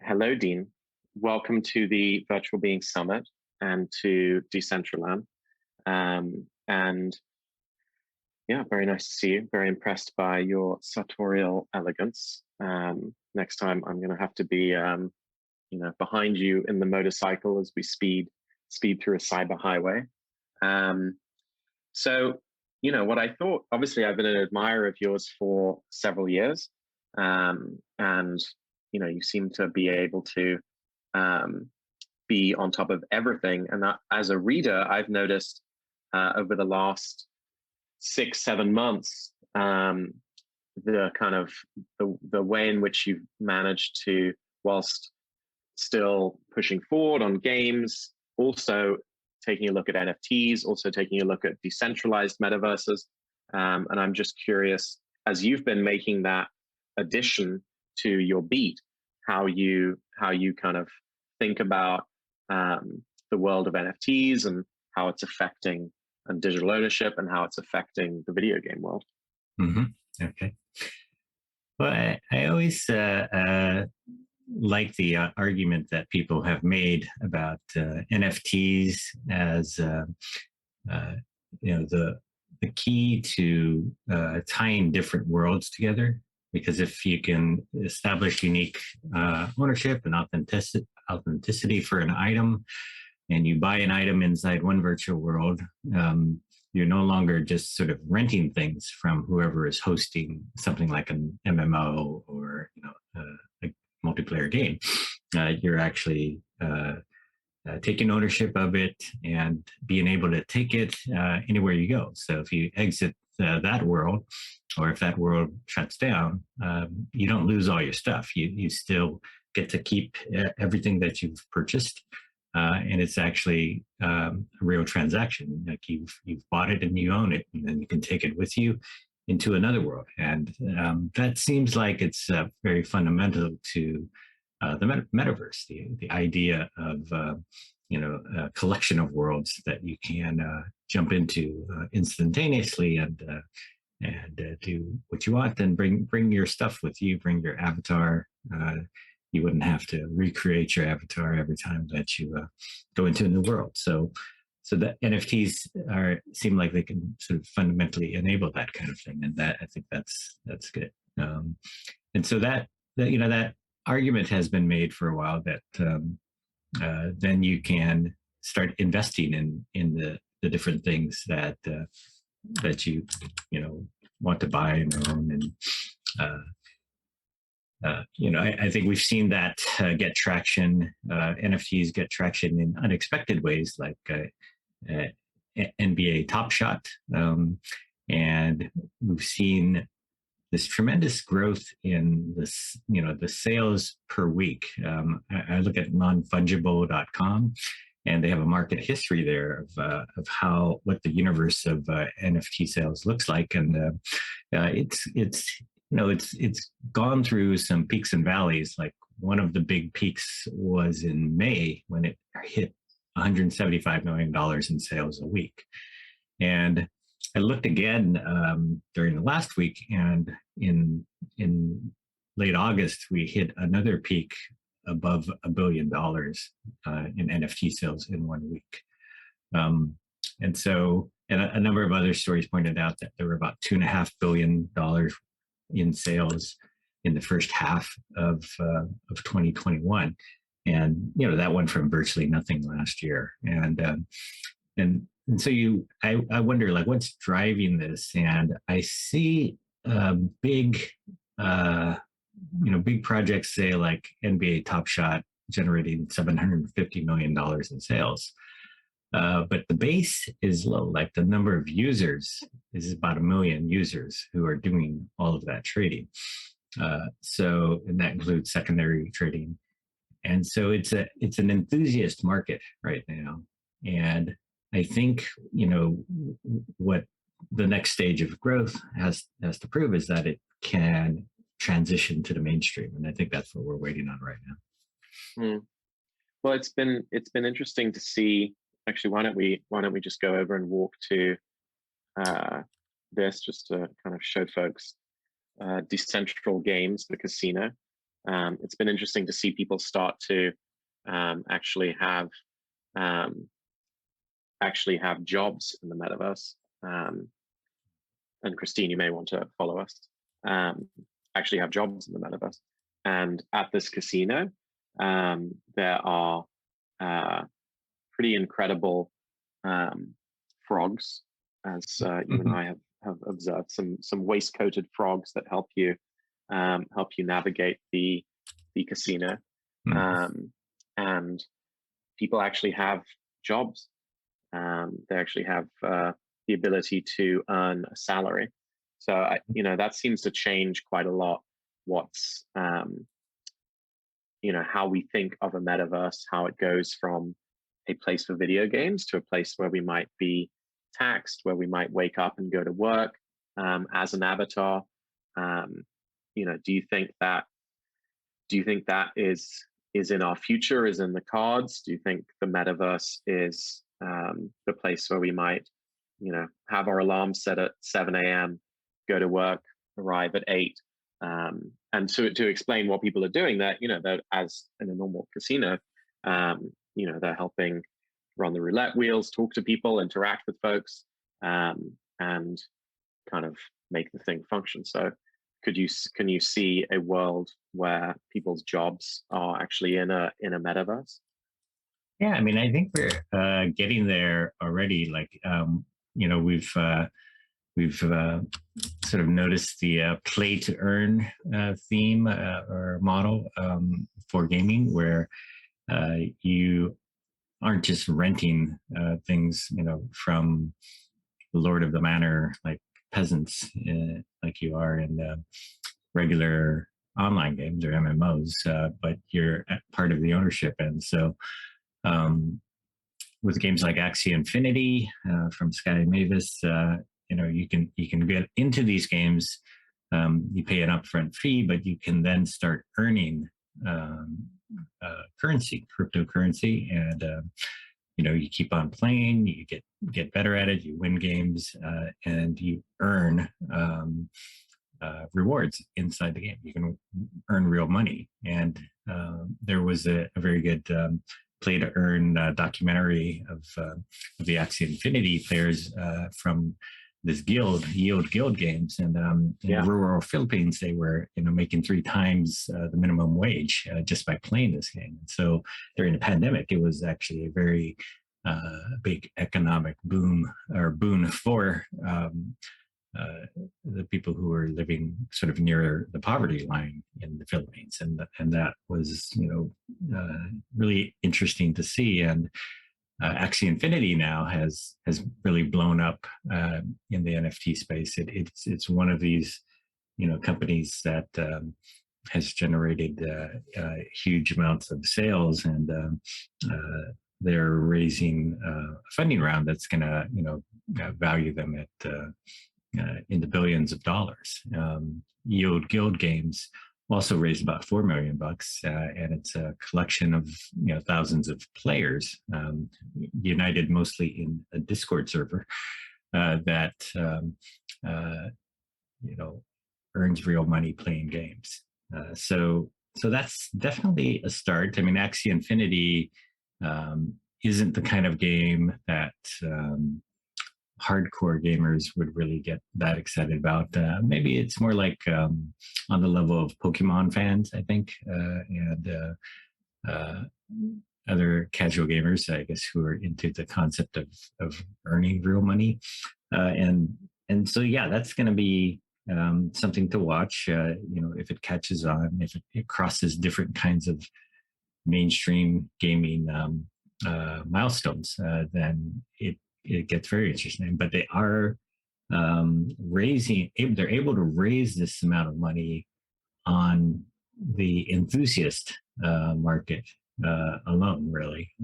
Hello, Dean. Welcome to the Virtual Being Summit and to Decentraland. And yeah, very nice to see you. Very impressed by your sartorial elegance. Next time, I'm going to have to be, behind you in the motorcycle as we speed through a cyber highway. Um, so, what I thought. Obviously, I've been an admirer of yours for several years, and you seem to be able to um, be on top of everything. And that, as a reader, I've noticed over the last 6, 7 months, the kind of the way in which you've managed to, whilst still pushing forward on games, also taking a look at NFTs, also taking a look at decentralized metaverses. And I'm just curious, as you've been making that addition to your beat, how you kind of think about the world of NFTs and how it's affecting and digital ownership and how it's affecting the video game world. hmm Okay. Well, I always like the argument that people have made about NFTs as uh, the key to tying different worlds together. Because if you can establish unique ownership and authenticity for an item, and you buy an item inside one virtual world, you're no longer just sort of renting things from whoever is hosting something like an MMO or a multiplayer game. You're actually taking ownership of it and being able to take it anywhere you go. So if you exit that world, or if that world shuts down, you don't lose all your stuff. You still get to keep everything that you've purchased. And it's actually a real transaction. Like you've bought it and you own it, and then you can take it with you into another world. And that seems like it's very fundamental to the metaverse, the idea of a collection of worlds that you can jump into instantaneously and do what you want. Then bring your stuff with you. Bring your avatar. You wouldn't have to recreate your avatar every time that you go into a new world. So the NFTs seem like they can sort of fundamentally enable that kind of thing, and that I think that's good. And so that argument has been made for a while that then you can start investing in the different things that you want to buy and own. And I think we've seen that get traction. NFTs get traction in unexpected ways, like NBA Top Shot, and we've seen this tremendous growth in this, the sales per week. I look at nonfungible.com, and they have a market history there of what the universe of NFT sales looks like, and it's gone through some peaks and valleys. Like one of the big peaks was in May when it hit $175 million in sales a week, and I looked again during the last week, and in late August we hit another peak above $1 billion in NFT sales in 1 week. And a number of other stories pointed out that there were about $2.5 billion in sales in the first half of 2021, and that went from virtually nothing last year. And so I wonder, like, what's driving this? And I see big big projects, say like NBA Top Shot, generating $750 million in sales. But the base is low. Like the number of users is about 1 million users who are doing all of that trading. And that includes secondary trading. And so it's an enthusiast market right now. And I think, what the next stage of growth has to prove is that it can transition to the mainstream. And I think that's what we're waiting on right now. Mm. Well, it's been interesting to see. Actually, why don't we just go over and walk to this, just to kind of show folks Decentral Games, the casino. it's been interesting to see people start to actually have um, jobs in the metaverse. Um, and Christine, you may want to follow us. Um, actually have jobs in the metaverse. And at this casino, there are pretty incredible frogs, as you and I have observed. Some waistcoated frogs that help you navigate the casino, and people actually have jobs. They actually have the ability to earn a salary. So that seems to change quite a lot. What's how we think of a metaverse, how it goes from a place for video games to a place where we might be taxed, where we might wake up and go to work as an avatar. Do you think that is in our future, is in the cards? Do you think the metaverse is the place where we might, have our alarm set at 7 a.m., go to work, arrive at 8, and to explain what people are doing, that that as in a normal casino, they're helping run the roulette wheels, talk to people, interact with folks, and kind of make the thing function. So can you see a world where people's jobs are actually in a metaverse? Yeah, I mean, I think we're getting there already. Like, we've sort of noticed the play to earn theme or model for gaming, where you aren't just renting things, from the Lord of the Manor, like peasants, like you are in regular online games or MMOs, but you're part of the ownership. And so, um, with games like Axie Infinity from Sky Mavis, you can get into these games. You pay an upfront fee, but you can then start earning um, cryptocurrency, and you keep on playing. You get better at it. You win games, and you earn rewards inside the game. You can earn real money, and there was a very good play to earn documentary of the Axie Infinity players from this Yield Guild games, and in rural Philippines, they were making 3 times the minimum wage just by playing this game. And so during the pandemic, it was actually a very big economic boom or boon for the people who were living sort of near the poverty line in the Philippines, and that was really interesting to see. And Axie Infinity now has really blown up in the NFT space. It's one of these companies that has generated huge amounts of sales, and they're raising a funding round that's going to value them at in the billions of dollars. Yield Guild Games also raised about $4 million, and it's a collection of thousands of players, united mostly in a Discord server that earns real money playing games. So that's definitely a start. I mean, Axie Infinity isn't the kind of game that hardcore gamers would really get that excited about. Maybe it's more like on the level of Pokemon fans, I think, and other casual gamers, I guess, who are into the concept of earning real money. And so, yeah, that's going to be something to watch. If it catches on, if it crosses different kinds of mainstream gaming milestones, then it gets very interesting. But they are they're able to raise this amount of money on the enthusiast market alone, really,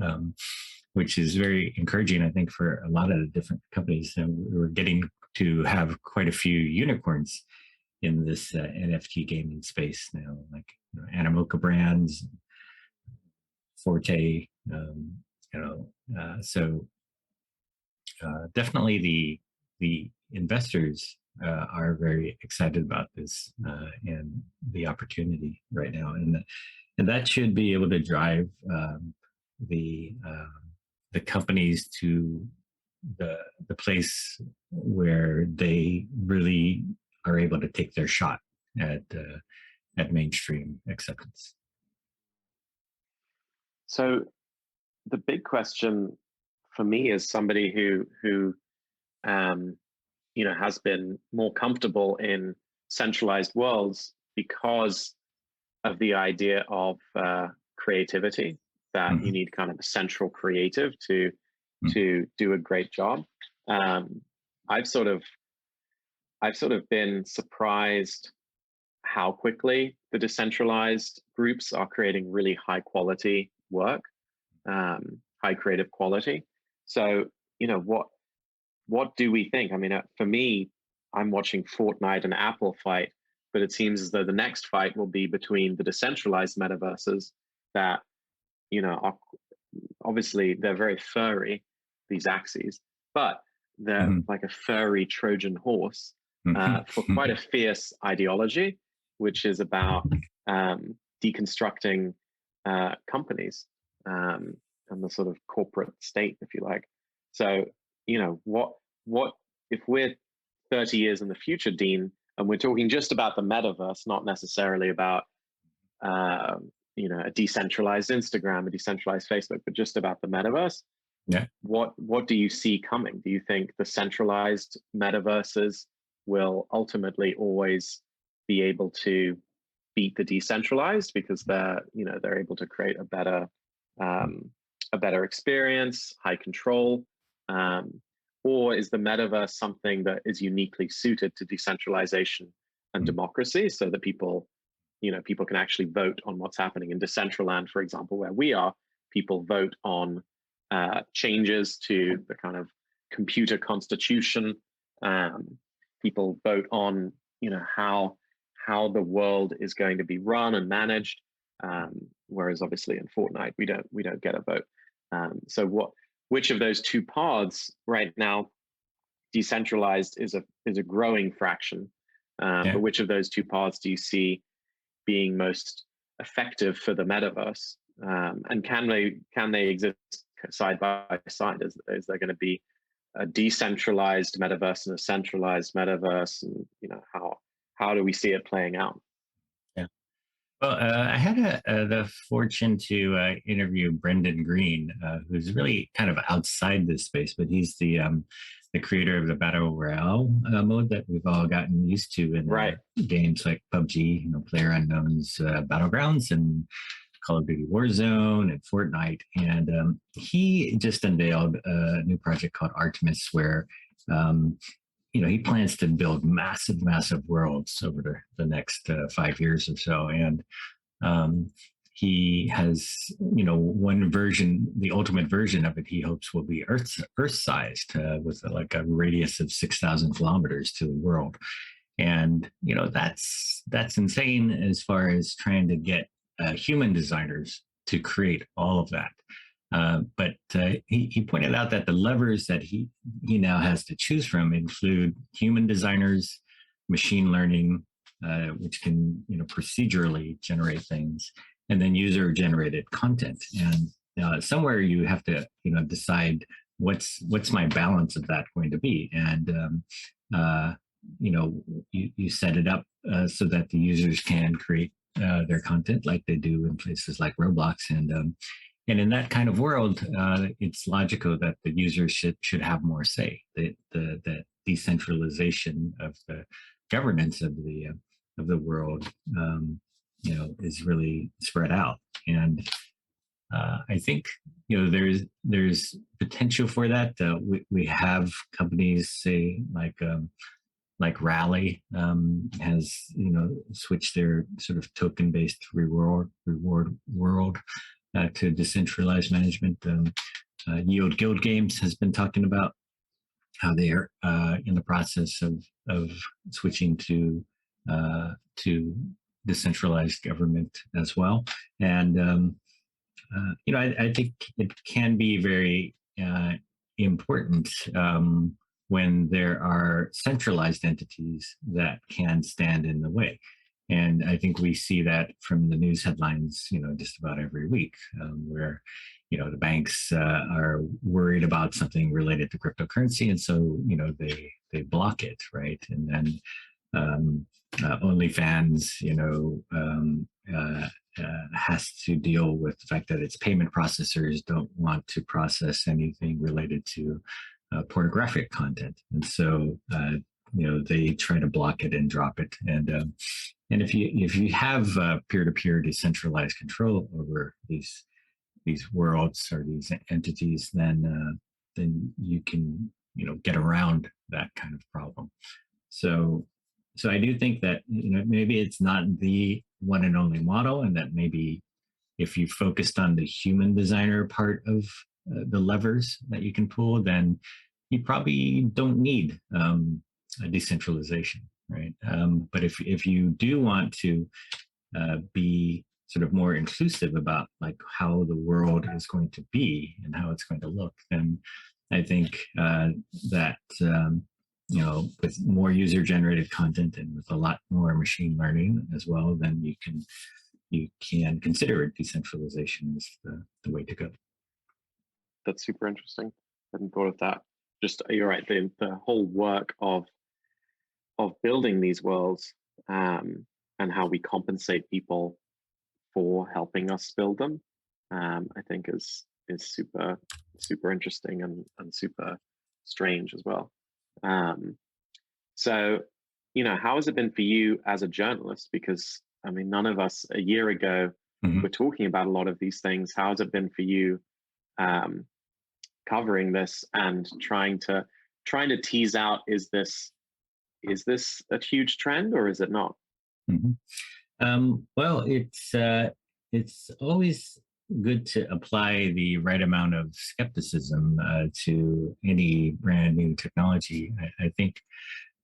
which is very encouraging, I think, for a lot of the different companies. And we're getting to have quite a few unicorns in this NFT gaming space now, like Animoca Brands, Forte, so definitely the investors are very excited about this and the opportunity right now, and that should be able to drive the the companies to the place where they really are able to take their shot at mainstream acceptance. So the big question for me is somebody who um, has been more comfortable in centralized worlds because of the idea of creativity, that you Mm-hmm. need kind of a central creative to Mm-hmm. do a great job. Um, I've sort of been surprised how quickly the decentralized groups are creating really high quality work, high creative quality. So, what do we think? I mean, for me, I'm watching Fortnite and Apple fight, but it seems as though the next fight will be between the decentralized metaverses that, are obviously they're very furry, these axes, but they're Mm-hmm. like a furry Trojan horse for quite Mm-hmm. a fierce ideology, which is about deconstructing companies and the sort of corporate state, if you like. So, what if we're 30 years in the future, Dean, and we're talking just about the metaverse, not necessarily about uh, a decentralized Instagram, a decentralized Facebook, but just about the metaverse. Yeah. What do you see coming? Do you think the centralized metaverses will ultimately always be able to beat the decentralized because they're able to create um, a better experience, high control, or is the metaverse something that is uniquely suited to decentralization and democracy, so that people can actually vote on what's happening in Decentraland, for example, where we are. People vote on changes to the kind of computer constitution. People vote on how the world is going to be run and managed. Whereas obviously in Fortnite we don't get a vote. Which of those two paths right now? Decentralized is a growing fraction, Yeah. but which of those two paths do you see being most effective for the metaverse? And can they exist side by side? Is there going to be a decentralized metaverse and a centralized metaverse? And how do we see it playing out? Yeah. Well, I had the fortune to interview Brendan Green, who's really kind of outside this space, but he's the creator of the battle royale mode that we've all gotten used to in Right. games like PUBG, PlayerUnknown's Battlegrounds, and Call of Duty Warzone and Fortnite. And he just unveiled a new project called Artemis, where um, he plans to build massive worlds over the next 5 years or so. And um, he has, one version, the ultimate version of it, he hopes will be Earth sized with like a radius of 6,000 kilometers to the world. And that's insane as far as trying to get human designers to create all of that. But he pointed out that the levers that he now has to choose from include human designers, machine learning, which can procedurally generate things, and then user generated content. And somewhere you have to decide what's my balance of that going to be. And you set it up so that the users can create their content like they do in places like Roblox. And in that kind of world, it's logical that the users should have more say. The decentralization of the governance of the world, is really spread out. And I think there's potential for that. We have companies say like Rally has switched their sort of token based reward world to decentralized management. Yield Guild Games has been talking about how they are in the process of switching to decentralized government as well. And I think it can be very important. when there are centralized entities that can stand in the way. And I think we see that from the news headlines, just about every week, where, the banks are worried about something related to cryptocurrency, and so they block it, right? And then OnlyFans, has to deal with the fact that its payment processors don't want to process anything related to pornographic content, and so they try to block it and drop it. And if you have peer-to-peer decentralized control over these worlds or these entities, then you can get around that kind of problem. So so I do think that maybe it's not the one and only model, and that maybe if you focused on the human designer part of the levers that you can pull, then you probably don't need a decentralization, right? But if you do want to be sort of more inclusive about like how the world is going to be and how it's going to look, then I think that with more user generated content and with a lot more machine learning as well, then you can consider decentralization as the way to go. That's super interesting. I hadn't thought of that. Just you're right. The whole work of building these worlds, and how we compensate people for helping us build them, I think is super interesting and super strange as well. So, how has it been for you as a journalist? Because I mean, none of us a year ago were talking about a lot of these things. How has it been for you covering this and trying to tease out, is this a huge trend or is it not? Well, it's always good to apply the right amount of skepticism to any brand new technology. I think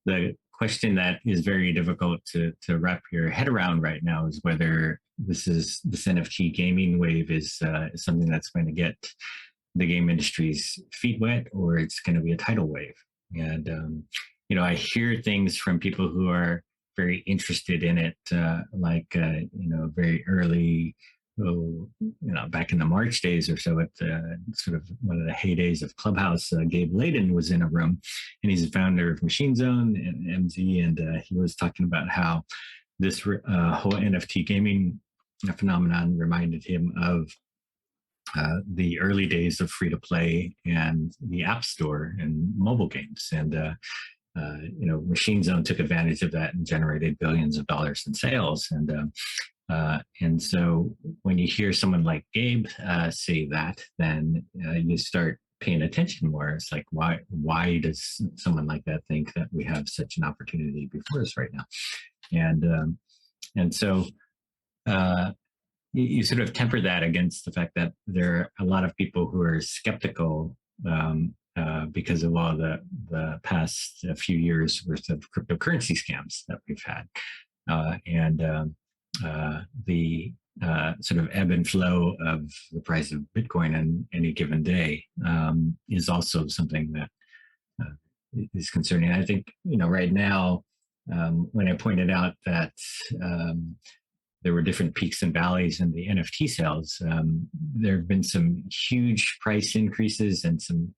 the question that is very difficult to wrap your head around right now is whether this NFT gaming wave is something that's going to get the game industry's feet wet, or it's going to be a tidal wave. And I hear things from people who are very interested in it, very early, back in the March days or so, at sort of one of the heydays of Clubhouse. Gabe Layden was in a room, and he's the founder of Machine Zone and MZ, and he was talking about how this whole NFT gaming phenomenon reminded him of the early days of free to play and the App Store and mobile games. And Machine Zone took advantage of that and generated billions of dollars in sales. And so when you hear someone like Gabe say that, then you start paying attention more. It's like, why does someone like that think that we have such an opportunity before us right now? And so you sort of temper that against the fact that there are a lot of people who are skeptical because of all the past few years worth of cryptocurrency scams that we've had. And the sort of ebb and flow of the price of Bitcoin on any given day is also something that is concerning. I think, right now, when I pointed out that there were different peaks and valleys in the NFT sales, there have been some huge price increases and some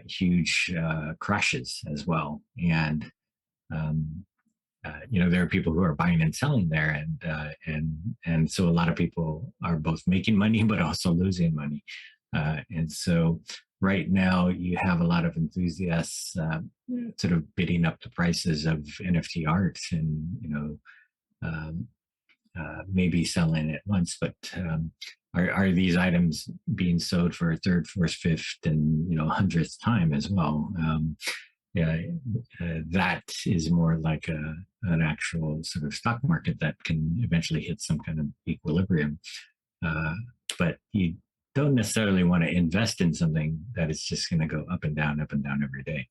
huge crashes as well. And there are people who are buying and selling there, and so a lot of people are both making money but also losing money. And so right now you have a lot of enthusiasts sort of bidding up the prices of NFT art, and maybe selling it once, but are these items being sold for a third, fourth, fifth, and 100th time as well? That is more like an actual sort of stock market that can eventually hit some kind of equilibrium. But you don't necessarily want to invest in something that is just going to go up and down every day.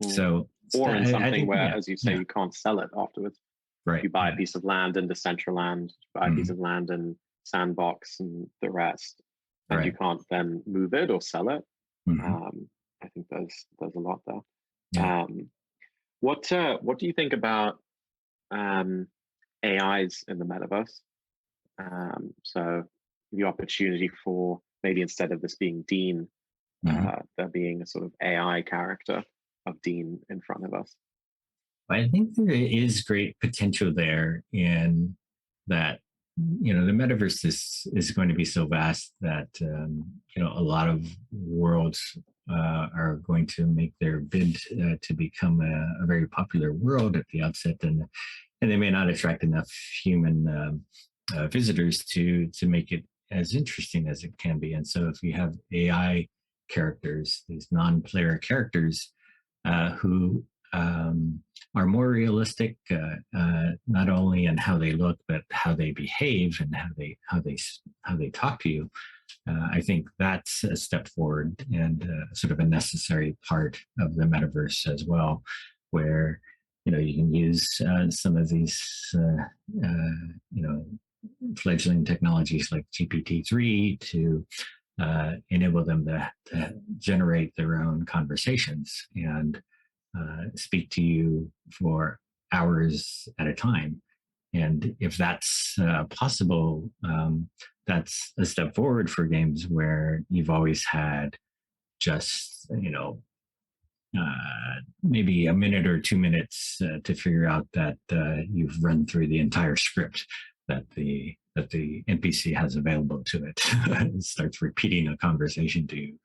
So, or in something think, where, as you say, you can't sell it afterwards. Right. You buy a piece of land in Decentraland, buy a piece of land in Sandbox and the rest, and you can't then move it or sell it. I think there's a lot there. Yeah. Um, what do you think about um, AIs in the metaverse? So the opportunity for maybe instead of this being Dean, Mhm. there being a sort of AI character of Dean in front of us. I think there is great potential there in that, the metaverse is going to be so vast that, a lot of worlds are going to make their bid to become a very popular world at the outset, and they may not attract enough human visitors to make it as interesting as it can be. And so, if you have AI characters, these non-player characters who are more realistic, not only in how they look, but how they behave and how they talk to you. I think that's a step forward and sort of a necessary part of the metaverse as well, where you can use some of these fledgling technologies like GPT-3 to enable them to generate their own conversations and speak to you for hours at a time. And if that's possible, that's a step forward for games where you've always had just, maybe a minute or 2 minutes to figure out that you've run through the entire script that the NPC has available to it. It starts repeating a conversation to you,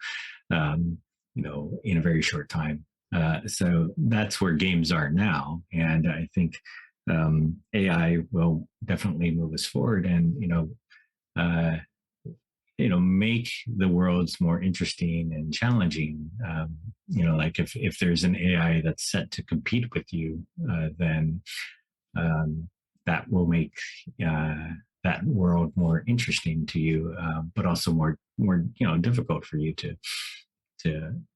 in a very short time. So that's where games are now, and I think AI will definitely move us forward, and uh, make the worlds more interesting and challenging. Like if there's an AI that's set to compete with you, then um, that will make uh, that world more interesting to you, but also more difficult for you to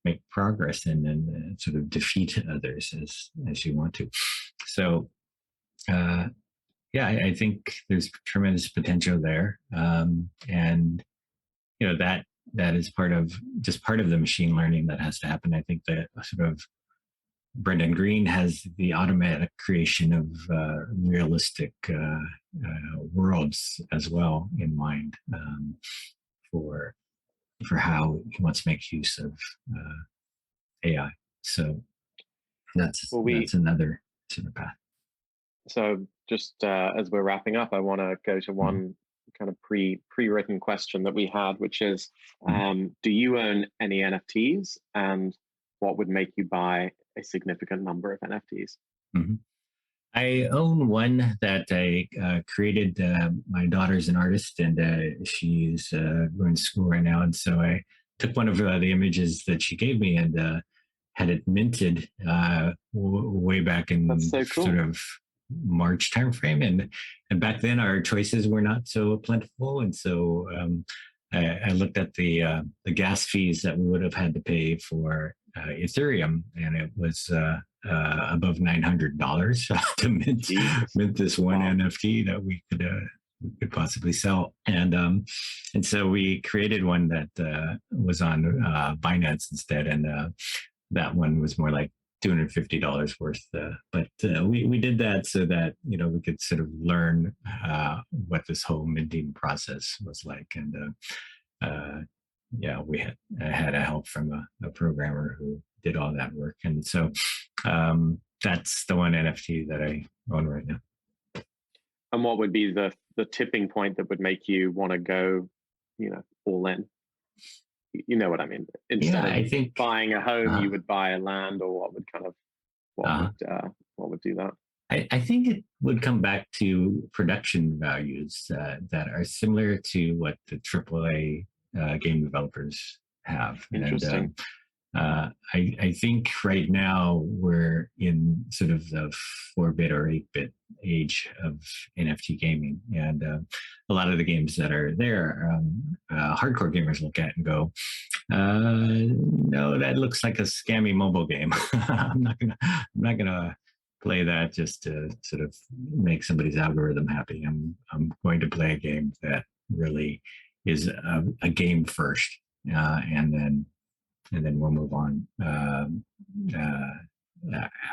make progress and sort of defeat others as you want to. So uh, yeah, I think there's tremendous potential there, and that is part of the machine learning that has to happen. I think that sort of Brendan Green has the automatic creation of realistic worlds as well in mind, for how he wants to make use of AI. So that's Well, that's another sort of path. so just as we're wrapping up, I want to go to Mhm. one kind of pre-written question that we had, which is, Mhm. do you own any NFTs, and what would make you buy a significant number of NFTs? Mhm. I own one that I created. My daughter's an artist, and she's going to school right now. And so I took one of the images that she gave me and had it minted way back That's in so sort cool. of March timeframe. And back then our choices were not so plentiful, and so I looked at the gas fees that we would have had to pay for Ethereum, and it was above $900 to Jesus. mint this one Wow. NFT that we could possibly sell. And so we created one that was on Binance instead, and that one was more like $250 worth. But we did that so that we could sort of learn what this whole minting process was like, and yeah, I had a help from a programmer who did all that work, and so that's the one NFT that I own right now. And what would be the tipping point that would make you want to go, all in? You know what I mean? Instead Yeah, of I think. buying a home, Uh, you would buy a land, or what uh, would uh, what would do that? I think it would come back to production values that are similar to what the AAA game developers have. And Interesting. I think right now we're in sort of the 4-bit or 8-bit age of NFT gaming. And a lot of the games that are there, hardcore gamers look at and go, no, that looks like a scammy mobile game. I'm not gonna play that just to sort of make somebody's algorithm happy. I'm going to play a game that really is a game first, and then we'll move on.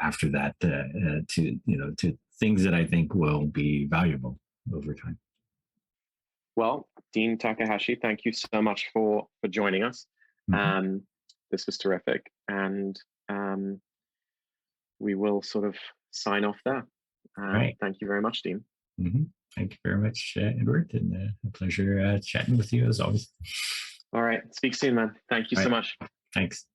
after that to to things that I think will be valuable over time. Well, Dean Takahashi, thank you so much for joining us. Mm-hmm. This was terrific, and we will sort of sign off there. Right. Thank you very much, Dean. Mm-hmm. Thank you very much, Edward, and a pleasure chatting with you as always. All right, speak soon, man. Thank you All so right. much. Thanks.